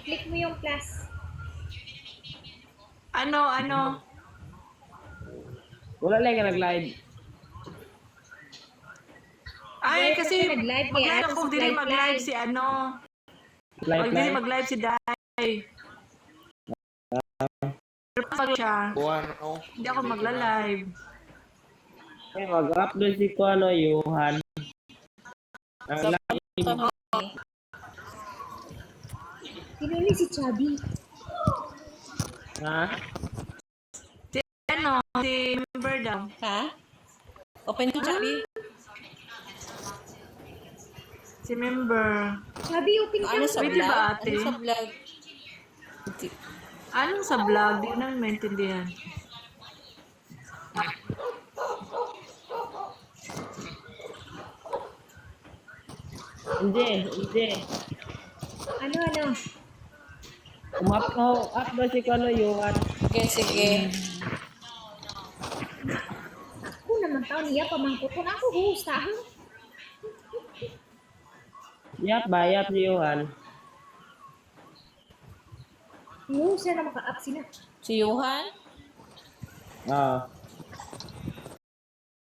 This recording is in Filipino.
Click mo yung plus. Ano? Wala lang ka nag-live. Ay, Guys, kasi ako nag-live kaya mag-live ano ako, si dili Fly mag-live Fly. si ano. Live, Dili live. mag-live si Day. Pero pag siya, hindi ako magla-live. Eh, mag-upload si Kuano, Johan. Ang live. Pinuli si Chubby. Ha? Si member daw. Ha? Open to Chubby. Si member. Chubby, open ka. Ano sa Pwede vlog? ba, ate? Ano sa vlog? Anong sa vlog? Di ko namin maintindihan. Hindi. Ano? Upload si Kuano, Johan. Sige. Ako naman tao niya, pamangkot ko na ako hustahan. Bayap si Johan. Yung siya na maka-up sila. Si Johan? Ah.